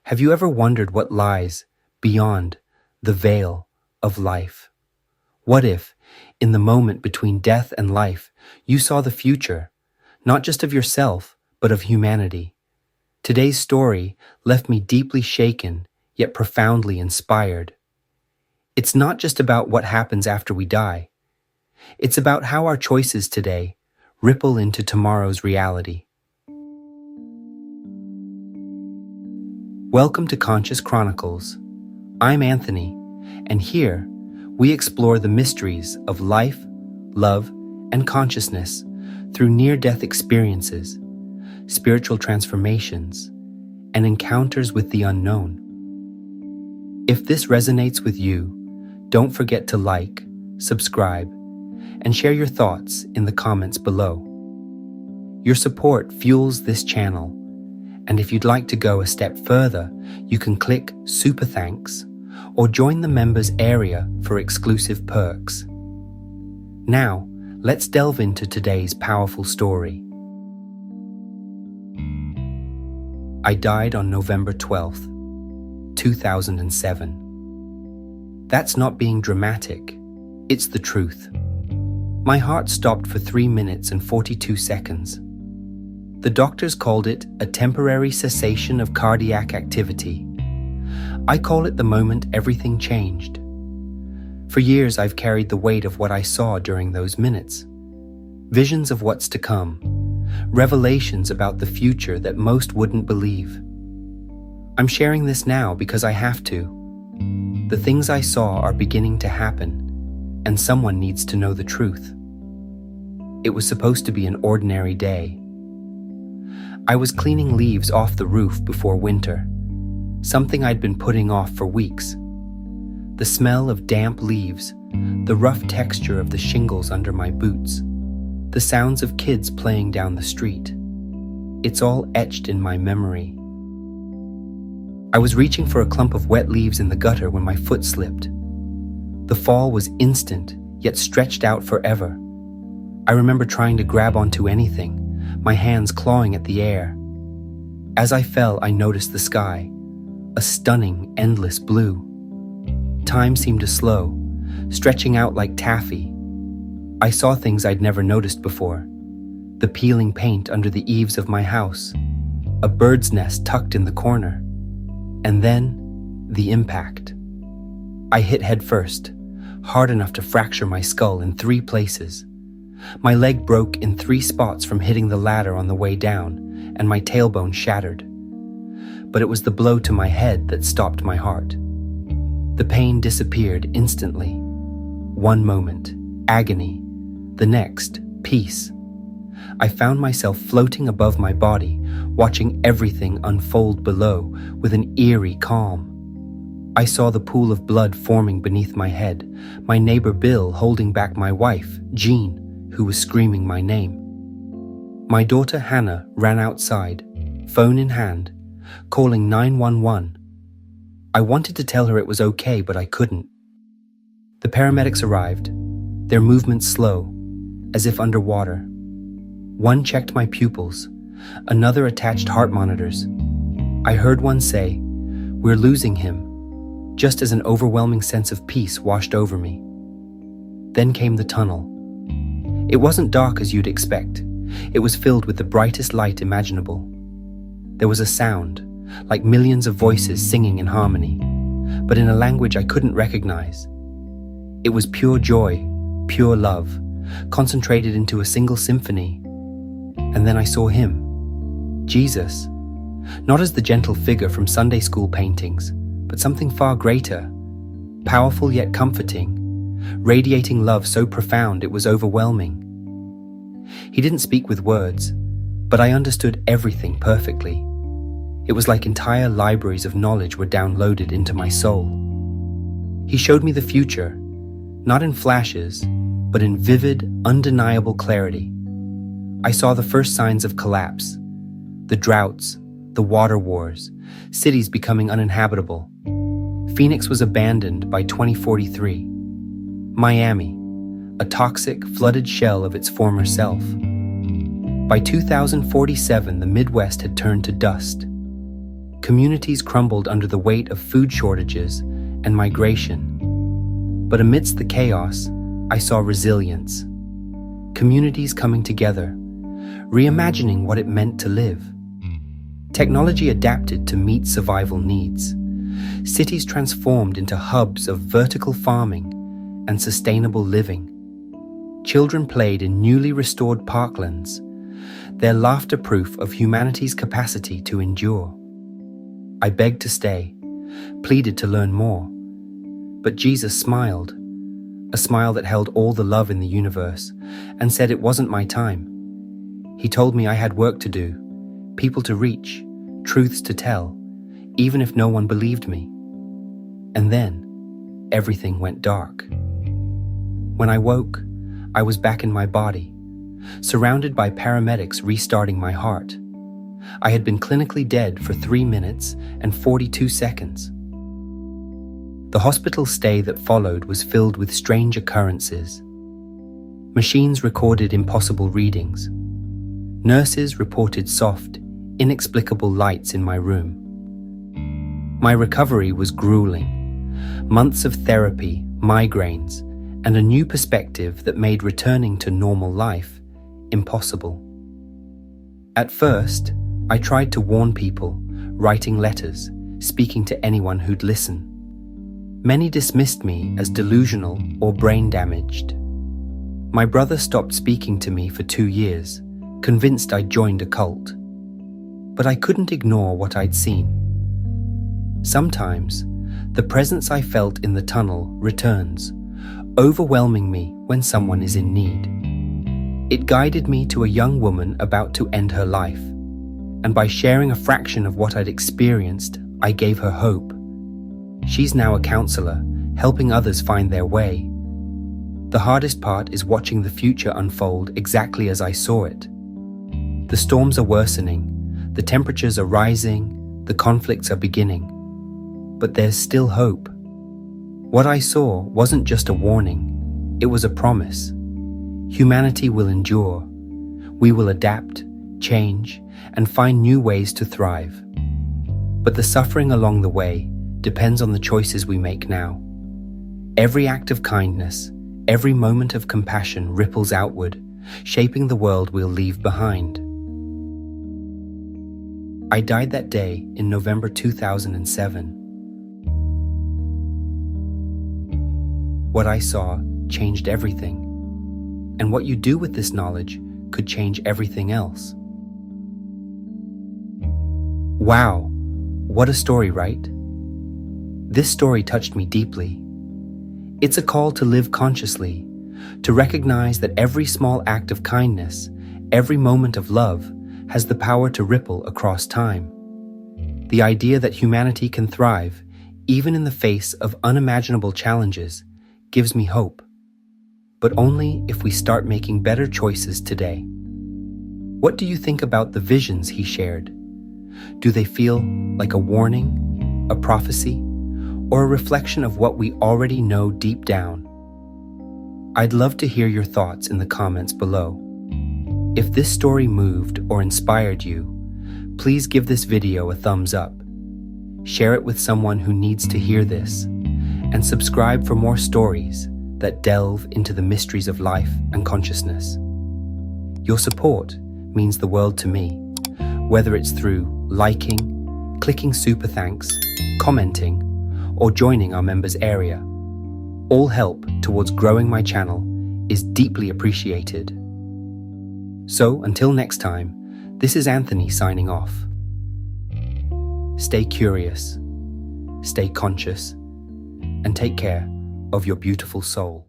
Have you ever wondered what lies beyond the veil of life? What if, in the moment between death and life, you saw the future, not just of yourself, but of humanity? Today's story left me deeply shaken, yet profoundly inspired. It's not just about what happens after we die. It's about how our choices today ripple into tomorrow's reality. Welcome to Conscious Chronicles. I'm Anthony, and here we explore the mysteries of life, love, and consciousness through near-death experiences, spiritual transformations, and encounters with the unknown. If this resonates with you, don't forget to like, subscribe, and share your thoughts in the comments below. Your support fuels this channel, and if you'd like to go a step further, you can click Super Thanks or join the members area for exclusive perks. Now, let's delve into today's powerful story. I died on November 12th, 2007. That's not being dramatic, it's the truth. My heart stopped for 3 minutes and 42 seconds. The doctors called it a temporary cessation of cardiac activity. I call it the moment everything changed. For years, I've carried the weight of what I saw during those minutes. Visions of what's to come, revelations about the future that most wouldn't believe. I'm sharing this now because I have to. The things I saw are beginning to happen, and someone needs to know the truth. It was supposed to be an ordinary day. I was cleaning leaves off the roof before winter, something I'd been putting off for weeks. The smell of damp leaves, the rough texture of the shingles under my boots, the sounds of kids playing down the street. It's all etched in my memory. I was reaching for a clump of wet leaves in the gutter when my foot slipped. The fall was instant, yet stretched out forever. I remember trying to grab onto anything, my hands clawing at the air. As I fell, I noticed the sky, a stunning, endless blue. Time seemed to slow, stretching out like taffy. I saw things I'd never noticed before. The peeling paint under the eaves of my house, a bird's nest tucked in the corner, and then the impact. I hit headfirst, hard enough to fracture my skull in 3 places. My leg broke in 3 spots from hitting the ladder on the way down, and my tailbone shattered. But it was the blow to my head that stopped my heart. The pain disappeared instantly. One moment, agony. The next, peace. I found myself floating above my body, watching everything unfold below with an eerie calm. I saw the pool of blood forming beneath my head, my neighbor Bill holding back my wife, Jean, who was screaming my name. My daughter Hannah ran outside, phone in hand, calling 911. I wanted to tell her it was okay, but I couldn't. The paramedics arrived, their movements slow, as if underwater. One checked my pupils, another attached heart monitors. I heard one say, "We're losing him," just as an overwhelming sense of peace washed over me. Then came the tunnel. It wasn't dark as you'd expect. It was filled with the brightest light imaginable. There was a sound, like millions of voices singing in harmony, but in a language I couldn't recognize. It was pure joy, pure love, concentrated into a single symphony. And then I saw him, Jesus, not as the gentle figure from Sunday school paintings, but something far greater, powerful yet comforting, radiating love so profound it was overwhelming. He didn't speak with words, but I understood everything perfectly. It was like entire libraries of knowledge were downloaded into my soul. He showed me the future, not in flashes, but in vivid, undeniable clarity. I saw the first signs of collapse, the droughts, the water wars, cities becoming uninhabitable. Phoenix was abandoned by 2043. Miami, a toxic, flooded shell of its former self. By 2047, the Midwest had turned to dust. Communities crumbled under the weight of food shortages and migration. But amidst the chaos, I saw resilience. Communities coming together, reimagining what it meant to live. Technology adapted to meet survival needs. Cities transformed into hubs of vertical farming and sustainable living. Children played in newly restored parklands, their laughter proof of humanity's capacity to endure. I begged to stay, pleaded to learn more. But Jesus smiled, a smile that held all the love in the universe, and said it wasn't my time. He told me I had work to do, people to reach, truths to tell, even if no one believed me. And then, everything went dark. When I woke, I was back in my body, surrounded by paramedics restarting my heart. I had been clinically dead for 3 minutes and 42 seconds. The hospital stay that followed was filled with strange occurrences. Machines recorded impossible readings. Nurses reported soft, inexplicable lights in my room. My recovery was grueling. Months of therapy, migraines, and a new perspective that made returning to normal life impossible. At first, I tried to warn people, writing letters, speaking to anyone who'd listen. Many dismissed me as delusional or brain damaged. My brother stopped speaking to me for 2 years, convinced I'd joined a cult. But I couldn't ignore what I'd seen. Sometimes, the presence I felt in the tunnel returns, overwhelming me when someone is in need. It guided me to a young woman about to end her life, and by sharing a fraction of what I'd experienced, I gave her hope. She's now a counselor, helping others find their way. The hardest part is watching the future unfold exactly as I saw it. The storms are worsening, the temperatures are rising, the conflicts are beginning. But there's still hope. What I saw wasn't just a warning, it was a promise. Humanity will endure. We will adapt, change, and find new ways to thrive. But the suffering along the way depends on the choices we make now. Every act of kindness, every moment of compassion ripples outward, shaping the world we'll leave behind. I died that day in November 2007. What I saw changed everything. And what you do with this knowledge could change everything else. Wow, what a story, right? This story touched me deeply. It's a call to live consciously, to recognize that every small act of kindness, every moment of love, has the power to ripple across time. The idea that humanity can thrive, even in the face of unimaginable challenges, gives me hope. But only if we start making better choices today. What do you think about the visions he shared? Do they feel like a warning, a prophecy, or a reflection of what we already know deep down? I'd love to hear your thoughts in the comments below. If this story moved or inspired you, please give this video a thumbs up. Share it with someone who needs to hear this, and subscribe for more stories that delve into the mysteries of life and consciousness. Your support means the world to me, whether it's through liking, clicking super thanks, commenting, or joining our members area. All help towards growing my channel is deeply appreciated. So until next time, this is Anthony signing off. Stay curious, stay conscious, and take care of your beautiful soul.